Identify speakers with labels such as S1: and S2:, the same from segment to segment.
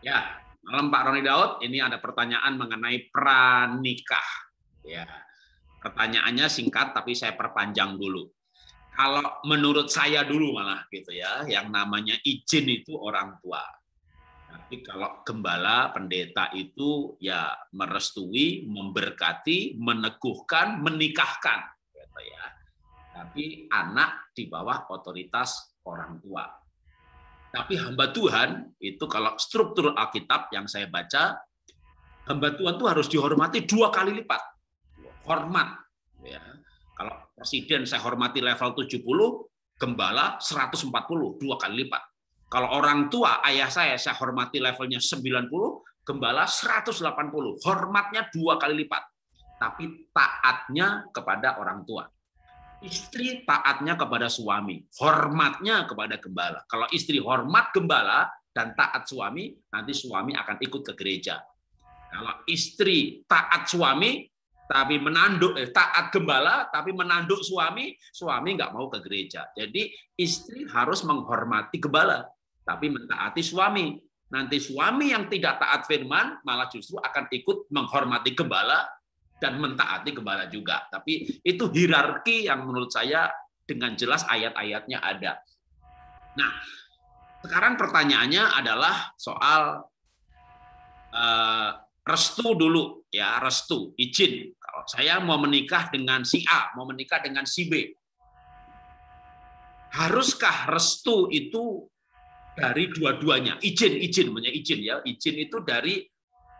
S1: Ya, malam Pak Roni Daud. Ini ada pertanyaan mengenai pranikah. Ya, pertanyaannya singkat, tapi saya perpanjang dulu. Kalau menurut saya dulu malah gitu ya, yang namanya izin itu orang tua. Tapi kalau gembala, pendeta itu ya merestui, memberkati, meneguhkan, menikahkan, gitu ya. Tapi anak di bawah otoritas orang tua. Tapi hamba Tuhan itu kalau struktur Alkitab yang saya baca, hamba Tuhan itu harus dihormati 2 kali lipat. Hormat. Ya. Kalau presiden saya hormati level 70, gembala 140, 2 kali lipat. Kalau orang tua, ayah saya hormati levelnya 90, gembala 180. Hormatnya 2 kali lipat. Tapi taatnya kepada orang tua. Istri taatnya kepada suami, hormatnya kepada gembala. Kalau istri hormat gembala dan taat suami, nanti suami akan ikut ke gereja. Kalau istri taat suami, tapi taat gembala, tapi menanduk suami, suami nggak mau ke gereja. Jadi istri harus menghormati gembala, tapi mentaati suami. Nanti suami yang tidak taat firman malah justru akan ikut menghormati gembala dan mentaati gembala juga. Tapi itu hierarki yang menurut saya dengan jelas ayat-ayatnya ada. Nah, sekarang pertanyaannya adalah soal restu dulu, ya, restu, izin. Kalau saya mau menikah dengan si A, mau menikah dengan si B, haruskah restu itu dari dua-duanya? Izin ya. Izin itu dari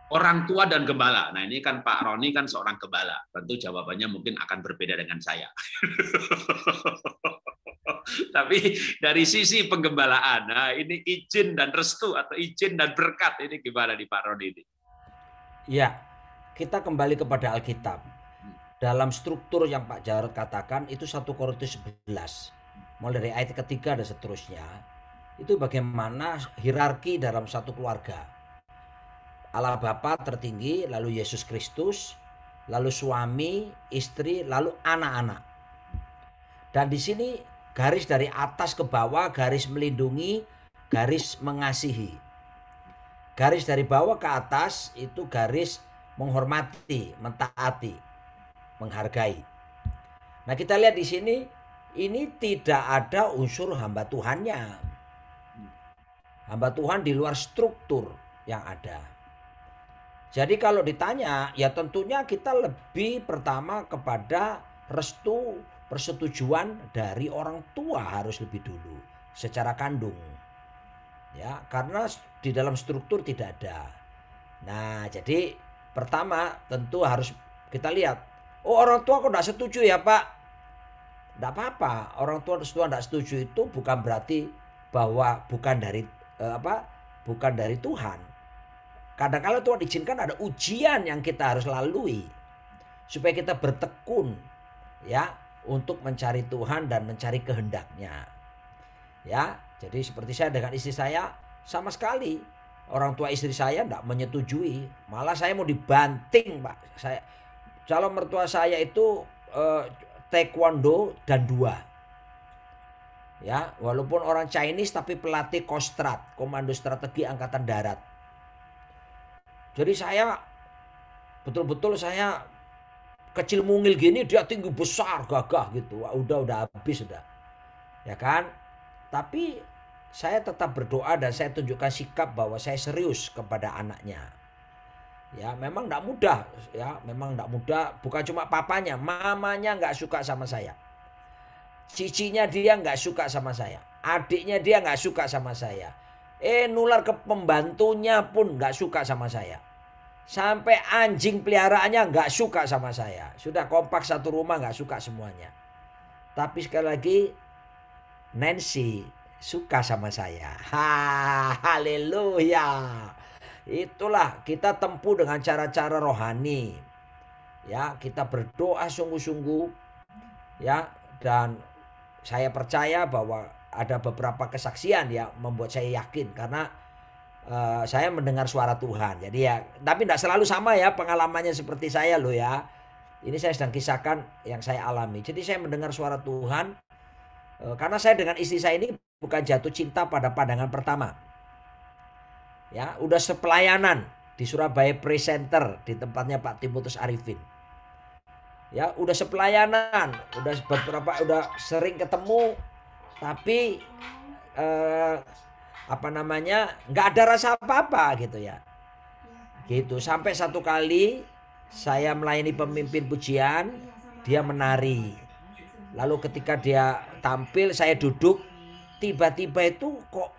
S1: orang tua dan gembala. Nah, ini kan Pak Roni kan seorang gembala. Tentu jawabannya mungkin akan berbeda dengan saya. Tapi dari sisi penggembalaan, nah ini izin dan restu atau izin dan berkat ini gimana di Pak Roni ini?
S2: Ya, kita kembali kepada Alkitab. Dalam struktur yang Pak Jarod katakan itu 1 Korintus 11. Mulai dari ayat ketiga dan seterusnya. Itu bagaimana hierarki dalam satu keluarga. Allah Bapa tertinggi, lalu Yesus Kristus, lalu suami, istri, lalu anak-anak. Dan di sini garis dari atas ke bawah, garis melindungi, garis mengasihi. Garis dari bawah ke atas itu garis menghormati, mentaati, menghargai. Nah, kita lihat di sini ini tidak ada unsur hamba Tuhannya. Hamba Tuhan di luar struktur yang ada. Jadi kalau ditanya, ya tentunya kita lebih pertama kepada restu, persetujuan dari orang tua harus lebih dulu secara kandung. Ya, karena di dalam struktur tidak ada. Nah, jadi pertama tentu harus kita lihat, oh orang tua kok tidak setuju ya Pak? Tidak apa-apa, orang tua tidak setuju itu bukan berarti bahwa bukan dari Tuhan. Kadang-kadang Tuhan izinkan ada ujian yang kita harus lalui supaya kita bertekun ya untuk mencari Tuhan dan mencari kehendaknya. Ya, jadi seperti saya dengan istri saya sama sekali orang tua istri saya tidak menyetujui, malah saya mau dibanting Pak. Saya calon mertua saya itu taekwondo dan 2. Ya, walaupun orang Chinese tapi pelatih Kostrad, Komando Strategi Angkatan Darat. Jadi saya betul-betul saya kecil mungil gini, dia tinggi besar gagah gitu. Wah, udah habis sudah. Ya kan? Tapi saya tetap berdoa dan saya tunjukkan sikap bahwa saya serius kepada anaknya. Ya, memang enggak mudah, ya, memang enggak mudah, bukan cuma papanya, mamanya enggak suka sama saya. Cicinya dia enggak suka sama saya. Adiknya dia enggak suka sama saya. Nular ke pembantunya pun enggak suka sama saya. Sampai anjing peliharaannya nggak suka sama saya. Sudah kompak satu rumah nggak suka semuanya. Tapi sekali lagi Nancy suka sama saya. Haleluya. Itulah kita tempuh dengan cara-cara rohani. Ya, kita berdoa sungguh-sungguh. Ya, dan saya percaya bahwa ada beberapa kesaksian ya membuat saya yakin karena saya mendengar suara Tuhan. Jadi ya, tapi tidak selalu sama ya pengalamannya seperti saya loh ya. Ini saya sedang kisahkan yang saya alami. Jadi saya mendengar suara Tuhan karena saya dengan istri saya ini bukan jatuh cinta pada pandangan pertama. Ya, udah sepelayanan di Surabaya Presenter di tempatnya Pak Timotius Arifin. Ya, udah sepelayanan, udah sering ketemu, tapi nggak ada rasa apa-apa gitu ya. Gitu, sampai satu kali saya melayani pemimpin pujian, dia menari. Lalu ketika dia tampil, saya duduk, tiba-tiba itu kok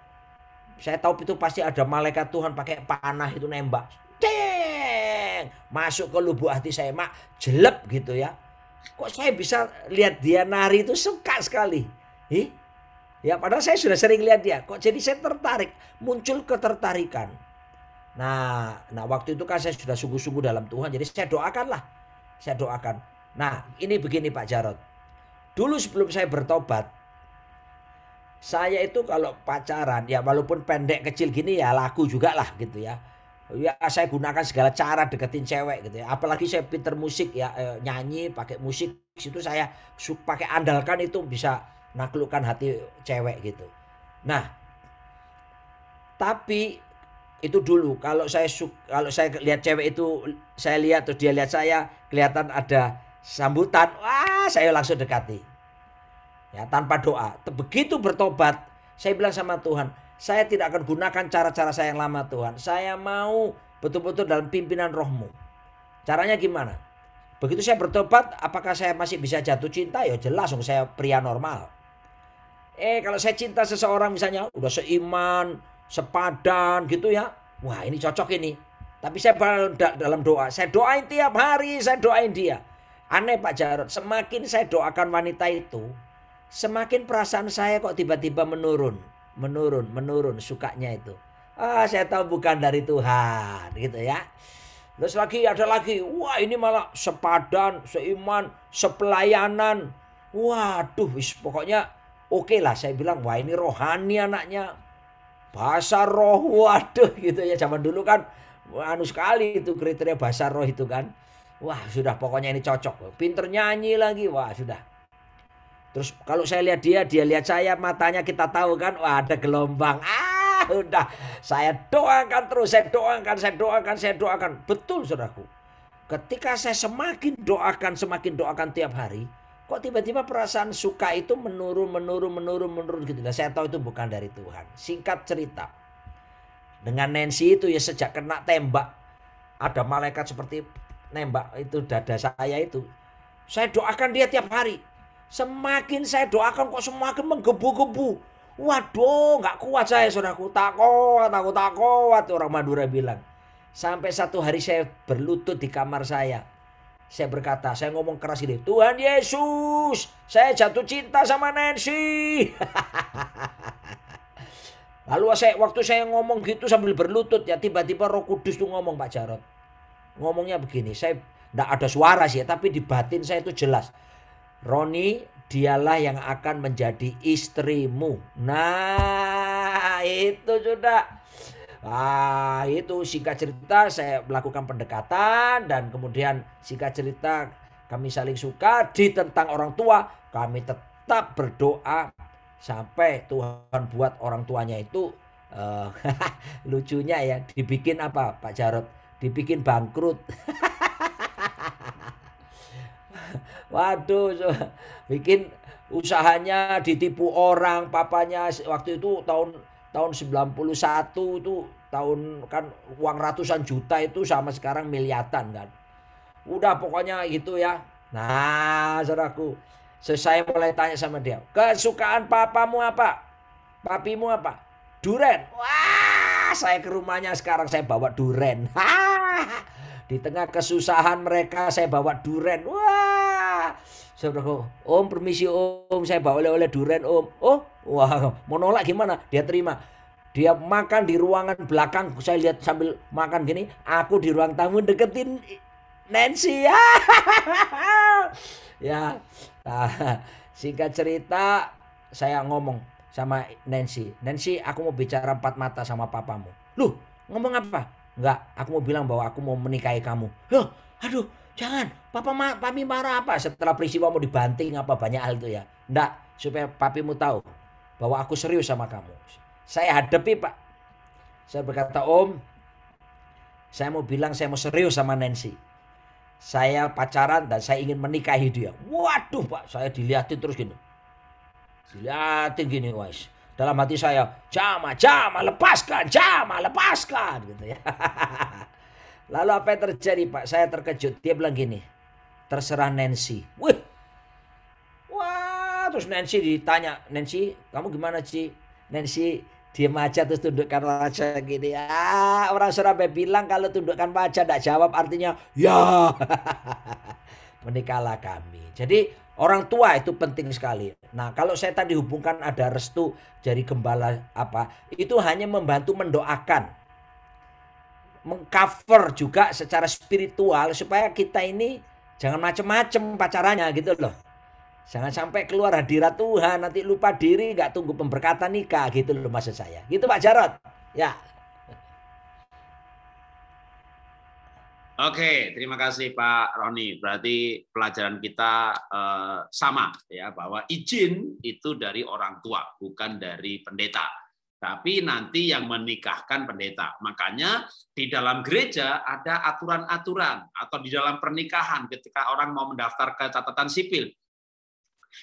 S2: saya tahu itu pasti ada malaikat Tuhan pakai panah itu nembak. Deng! Masuk ke lubuk hati saya, mak, jelek gitu ya. Kok saya bisa lihat dia nari itu suka sekali. Ya padahal saya sudah sering lihat dia. Kok jadi saya tertarik, muncul ketertarikan. Nah waktu itu kan saya sudah sungguh-sungguh dalam Tuhan, jadi saya doakan. Nah ini begini Pak Jarod. Dulu sebelum saya bertobat, saya itu kalau pacaran ya walaupun pendek kecil gini ya laku juga lah gitu ya. Ya saya gunakan segala cara deketin cewek gitu ya. Apalagi saya pinter musik ya, nyanyi pakai musik itu saya pakai andalkan itu bisa naklukkan hati cewek gitu. Nah, tapi itu dulu kalau saya lihat cewek itu, saya lihat terus dia lihat saya, kelihatan ada sambutan, wah saya langsung dekati. Ya, tanpa doa. Begitu bertobat, saya bilang sama Tuhan, saya tidak akan gunakan cara-cara saya yang lama Tuhan. Saya mau betul-betul dalam pimpinan Roh-Mu. Caranya gimana? Begitu saya bertobat, apakah saya masih bisa jatuh cinta? Ya jelas dong, saya pria normal. Kalau saya cinta seseorang misalnya udah seiman, sepadan gitu ya. Wah ini cocok ini. Tapi saya dalam doa, saya doain tiap hari, saya doain dia. Aneh Pak Jarod, semakin saya doakan wanita itu, semakin perasaan saya kok tiba-tiba menurun sukanya itu. Saya tahu bukan dari Tuhan gitu ya. Terus ada lagi, wah ini malah sepadan, seiman, sepelayanan. Waduh, pokoknya oke lah saya bilang, wah ini rohani anaknya. Bahasa roh, waduh gitu ya. Zaman dulu kan anu sekali itu kriteria bahasa roh itu kan. Wah sudah pokoknya ini cocok. Pinter nyanyi lagi, wah sudah. Terus kalau saya lihat dia lihat saya, matanya kita tahu kan, wah ada gelombang. Udah saya doakan terus, saya doakan. Betul saudaraku. Ketika saya semakin doakan tiap hari, kok tiba-tiba perasaan suka itu menurun gitu. Nah, saya tahu itu bukan dari Tuhan. Singkat cerita, dengan Nancy itu ya sejak kena tembak, ada malaikat seperti nembak itu dada saya itu. Saya doakan dia tiap hari. Semakin saya doakan kok semakin menggebu-gebu. Waduh, nggak kuat saya saudaraku. Tak kuat orang Madura bilang. Sampai satu hari saya berlutut di kamar saya. Saya berkata, saya ngomong keras ini, Tuhan Yesus, saya jatuh cinta sama Nancy. Lalu waktu saya ngomong gitu sambil berlutut ya, tiba-tiba Roh Kudus tuh ngomong Pak Jarod. Ngomongnya begini, saya enggak ada suara sih ya, tapi di batin saya itu jelas. Roni, dialah yang akan menjadi istrimu. Nah, itu sudah. Itu singkat cerita saya melakukan pendekatan dan kemudian singkat cerita kami saling suka. Tentang orang tua, kami tetap berdoa sampai Tuhan buat orang tuanya itu lucunya ya, dibikin apa Pak Jarod? Dibikin bangkrut. Waduh, bikin usahanya ditipu orang. Papanya waktu itu tahun 91 tuh, tahun kan uang ratusan juta itu sama sekarang miliaran kan. Udah pokoknya gitu ya. Nah, saudaraku, saya mulai tanya sama dia, kesukaan papamu apa? Papimu apa? Duren. Wah, saya ke rumahnya sekarang saya bawa duren. Di tengah kesusahan mereka saya bawa duren. Wah, saudaraku, Om permisi Om, saya bawa oleh-oleh duren Om. Oh, wah, mau nolak gimana? Dia terima. Dia makan di ruangan belakang, saya lihat sambil makan gini. Aku di ruang tamu deketin Nancy. Ya, singkat cerita saya ngomong sama Nancy. Nancy, aku mau bicara empat mata sama papamu. Loh, ngomong apa? Enggak, aku mau bilang bahwa aku mau menikahi kamu. Loh, aduh, jangan. Papi marah apa? Setelah peristiwa mau dibanting apa banyak hal itu ya. Enggak, supaya papimu tahu bahwa aku serius sama kamu. Saya hadapi Pak. Saya berkata, Om, saya mau bilang saya mau serius sama Nancy. Saya pacaran dan saya ingin menikahi dia. Waduh Pak, saya dilihatin terus gini. Dilihatin gini, guys. Dalam hati saya, Jama, lepaskan, Jama, lepaskan. Gitu ya. Lalu apa yang terjadi Pak? Saya terkejut. Dia bilang gini, terserah Nancy. Wih. Wah, terus Nancy ditanya, Nancy, kamu gimana Ci? Nancy diam aja terus tundukkan wajah gini. Ya, orang Surabaya bilang kalau tundukkan wajah tidak jawab artinya ya. Menikahlah kami. Jadi orang tua itu penting sekali. Nah, kalau saya tadi hubungkan ada restu dari gembala apa, itu hanya membantu mendoakan, mengcover juga secara spiritual supaya kita ini jangan macem-macem pacarannya gitu loh. Jangan sampai keluar hadirat Tuhan, nanti lupa diri, nggak tunggu pemberkatan nikah gitu loh maksud saya. Gitu Pak Jarod. Ya.
S1: Oke, terima kasih Pak Roni. Berarti pelajaran kita sama ya, bahwa izin itu dari orang tua, bukan dari pendeta. Tapi nanti yang menikahkan pendeta. Makanya di dalam gereja ada aturan-aturan, atau di dalam pernikahan ketika orang mau mendaftar ke catatan sipil.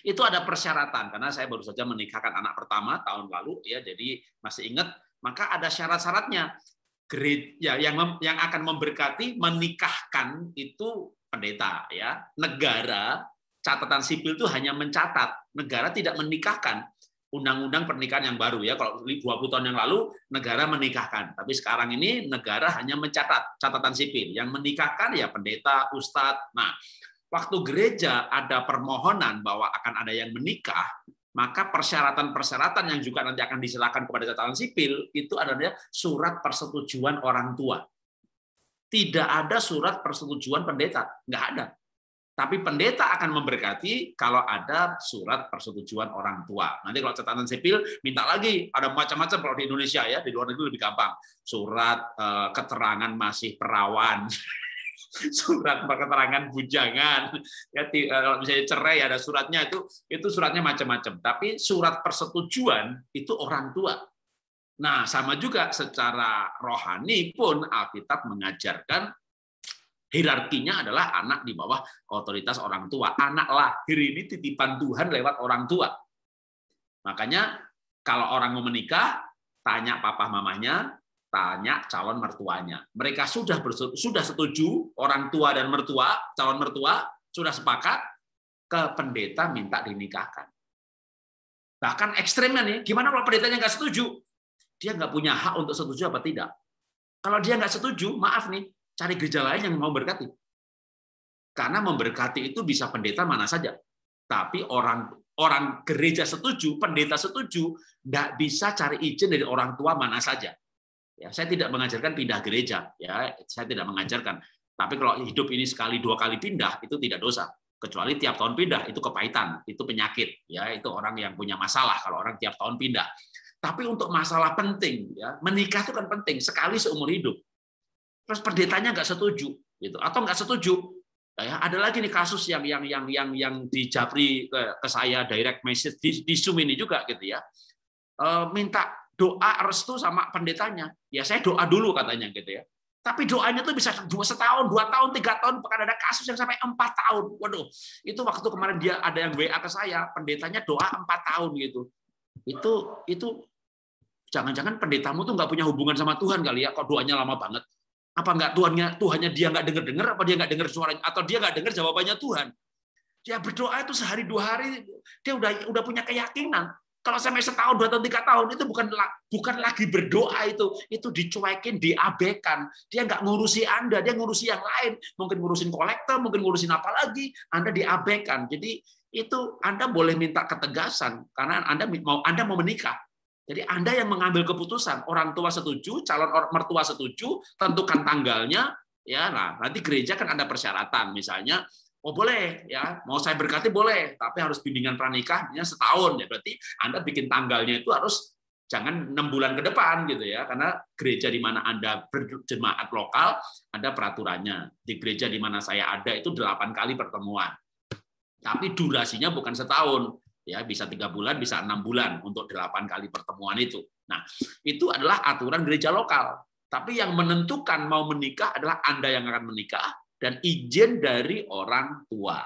S1: Itu ada persyaratan, karena saya baru saja menikahkan anak pertama tahun lalu ya, jadi masih ingat, maka ada syarat-syaratnya. Gereja yang akan memberkati menikahkan itu pendeta ya. Negara catatan sipil itu hanya mencatat, negara tidak menikahkan. Undang-undang pernikahan yang baru ya, kalau 20 tahun yang lalu negara menikahkan, tapi sekarang ini negara hanya mencatat catatan sipil. Yang menikahkan ya pendeta, ustadz. Nah, waktu gereja ada permohonan bahwa akan ada yang menikah, maka persyaratan-persyaratan yang juga nanti akan diserahkan kepada catatan sipil itu adalah surat persetujuan orang tua. Tidak ada surat persetujuan pendeta, nggak ada. Tapi pendeta akan memberkati kalau ada surat persetujuan orang tua. Nanti kalau catatan sipil minta lagi, ada macam-macam kalau di Indonesia ya, di luar negeri lebih gampang. Surat keterangan masih perawan. Surat keterangan bujangan ya, kalau misalnya cerai ada suratnya, itu suratnya macam-macam, tapi surat persetujuan itu orang tua. Nah, sama juga secara rohani pun Alkitab mengajarkan hierarkinya adalah anak di bawah otoritas orang tua. Anak lahir ini titipan Tuhan lewat orang tua. Makanya kalau orang mau menikah, tanya papa mamanya, tanya calon mertuanya. Mereka sudah setuju, orang tua dan mertua, calon mertua sudah sepakat, ke pendeta minta dinikahkan. Bahkan ekstrimnya nih, gimana kalau pendetanya nggak setuju? Dia nggak punya hak untuk setuju apa tidak. Kalau dia nggak setuju, maaf nih, cari gereja lain yang mau berkati. Karena memberkati itu bisa pendeta mana saja. Tapi orang gereja setuju, pendeta setuju, nggak bisa cari izin dari orang tua mana saja. Ya, saya tidak mengajarkan pindah gereja, ya, saya tidak mengajarkan. Tapi kalau hidup ini sekali 2 kali pindah itu tidak dosa. Kecuali tiap tahun pindah itu kepahitan, itu penyakit, ya, itu orang yang punya masalah kalau orang tiap tahun pindah. Tapi untuk masalah penting, ya, menikah itu kan penting sekali seumur hidup. Terus pendetanya nggak setuju, gitu, atau nggak setuju. Ya, ada lagi nih kasus yang dijapri ke saya direct message di Zoom ini juga, gitu ya, minta doa restu sama pendetanya. Ya saya doa dulu katanya gitu ya. Tapi doanya tuh bisa 1 tahun, 2 tahun, 3 tahun, bahkan ada kasus yang sampai 4 tahun. Waduh, itu waktu kemarin dia ada yang WA ke saya, pendetanya doa 4 tahun gitu. Itu jangan-jangan pendetamu tuh nggak punya hubungan sama Tuhan kali ya, kok doanya lama banget. Apa nggak Tuhannya dia nggak dengar, apa dia nggak dengar suaranya, atau dia nggak dengar jawabannya Tuhan. Dia berdoa itu sehari 2 hari, dia udah punya keyakinan. Kalau sampai 1 tahun, 2 tahun, 3 tahun itu bukan lagi berdoa, itu dicuekin, diabaikan. Dia nggak ngurusi Anda, dia ngurusi yang lain. Mungkin ngurusin kolektor, mungkin ngurusin apa lagi, Anda diabaikan. Jadi itu Anda boleh minta ketegasan karena Anda mau menikah. Jadi Anda yang mengambil keputusan. Orang tua setuju, calon mertua setuju, tentukan tanggalnya. Ya, nah nanti gereja kan ada persyaratan, misalnya. Oh boleh ya, mau saya berkati boleh, tapi harus bimbingan pranikahnya setahun ya. Berarti Anda bikin tanggalnya itu harus jangan 6 bulan ke depan gitu ya, karena gereja di mana Anda berjemaat lokal ada peraturannya. Di gereja di mana saya ada itu 8 kali pertemuan. Tapi durasinya bukan setahun, ya bisa 3 bulan, bisa 6 bulan untuk 8 kali pertemuan itu. Nah, itu adalah aturan gereja lokal. Tapi yang menentukan mau menikah adalah Anda yang akan menikah dan izin dari orang tua.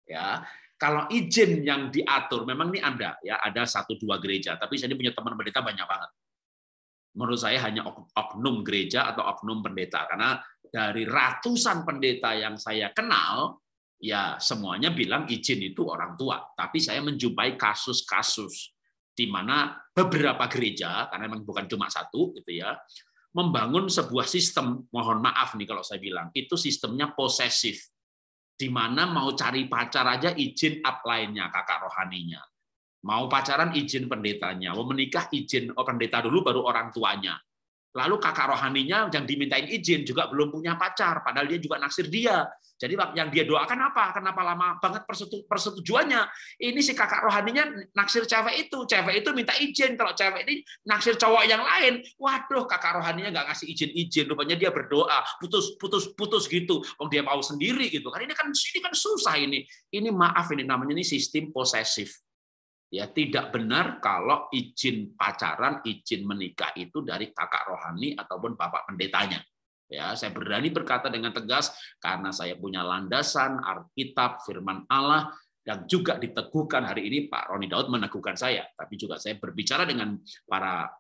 S1: Ya, kalau izin yang diatur, memang ini ada 1-2 gereja, tapi saya ini punya teman pendeta banyak banget. Menurut saya hanya oknum gereja atau oknum pendeta, karena dari ratusan pendeta yang saya kenal, ya semuanya bilang izin itu orang tua. Tapi saya menjumpai kasus-kasus di mana beberapa gereja, karena memang bukan cuma satu, gitu ya, membangun sebuah sistem, mohon maaf nih kalau saya bilang, itu sistemnya posesif, di mana mau cari pacar aja izin upline-nya, kakak rohaninya. Mau pacaran izin pendetanya, mau menikah izin pendeta dulu baru orang tuanya. Lalu kakak rohaninya yang dimintain izin juga belum punya pacar, padahal dia juga naksir dia. Jadi yang dia doakan apa? Kenapa lama banget persetujuannya? Ini si kakak rohaninya naksir cewek itu minta izin. Kalau cewek ini naksir cowok yang lain, waduh kakak rohaninya nggak ngasih izin. Rupanya dia berdoa putus gitu. Oh dia mau sendiri gitu. Kan ini kan susah ini. Ini maaf ini namanya ini sistem posesif. Ya, tidak benar kalau izin pacaran, izin menikah itu dari kakak rohani ataupun bapak pendetanya. Ya, saya berani berkata dengan tegas karena saya punya landasan Alkitab, firman Allah, dan juga diteguhkan hari ini Pak Roni Daud meneguhkan saya. Tapi juga saya berbicara dengan para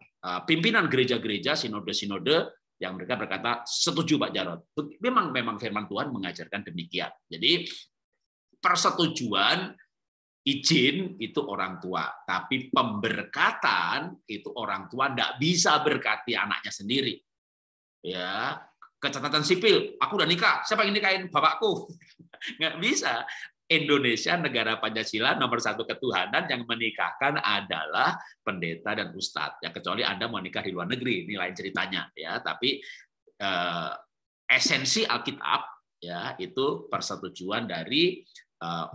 S1: pimpinan gereja-gereja, sinode-sinode yang mereka berkata setuju Pak Jarod. Memang firman Tuhan mengajarkan demikian. Jadi persetujuan izin itu orang tua, tapi pemberkatan itu orang tua tidak bisa berkati anaknya sendiri. Ya, catatan sipil, aku udah nikah, siapa yang nikahin bapakku? Nggak bisa. Indonesia negara Pancasila nomor 1 ketuhanan, yang menikahkan adalah pendeta dan ustadz. Ya kecuali Anda mau nikah di luar negeri, ini lain ceritanya. Ya, tapi esensi Alkitab ya itu persetujuan dari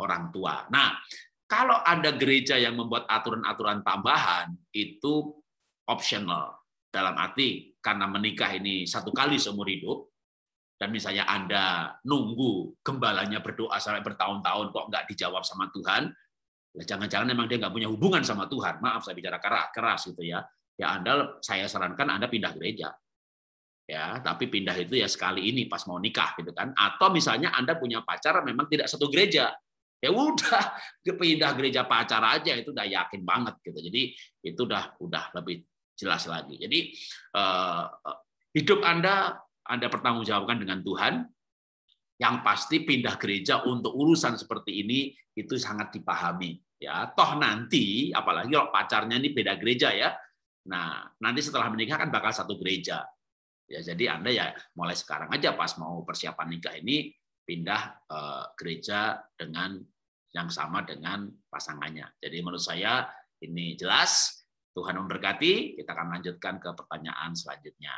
S1: orang tua. Nah, kalau ada gereja yang membuat aturan-aturan tambahan itu optional. Dalam arti karena menikah ini 1 kali seumur hidup, dan misalnya Anda nunggu gembalanya berdoa sampai bertahun-tahun kok nggak dijawab sama Tuhan, ya jangan-jangan memang dia nggak punya hubungan sama Tuhan. Maaf saya bicara keras gitu ya. Ya saya sarankan Anda pindah gereja. Ya, tapi pindah itu ya sekali ini pas mau nikah gitu kan. Atau misalnya Anda punya pacar memang tidak satu gereja. Ya udah pindah gereja pacar aja, itu udah yakin banget gitu. Jadi itu udah lebih jelas lagi. Jadi hidup Anda pertanggungjawabkan dengan Tuhan. Yang pasti pindah gereja untuk urusan seperti ini itu sangat dipahami. Ya, toh nanti apalagi kalau pacarnya ini beda gereja ya. Nah, nanti setelah menikah kan bakal satu gereja. Ya, jadi Anda ya mulai sekarang aja pas mau persiapan nikah ini pindah gereja dengan yang sama dengan pasangannya. Jadi menurut saya ini jelas. Tuhan memberkati. Kita akan lanjutkan ke pertanyaan selanjutnya.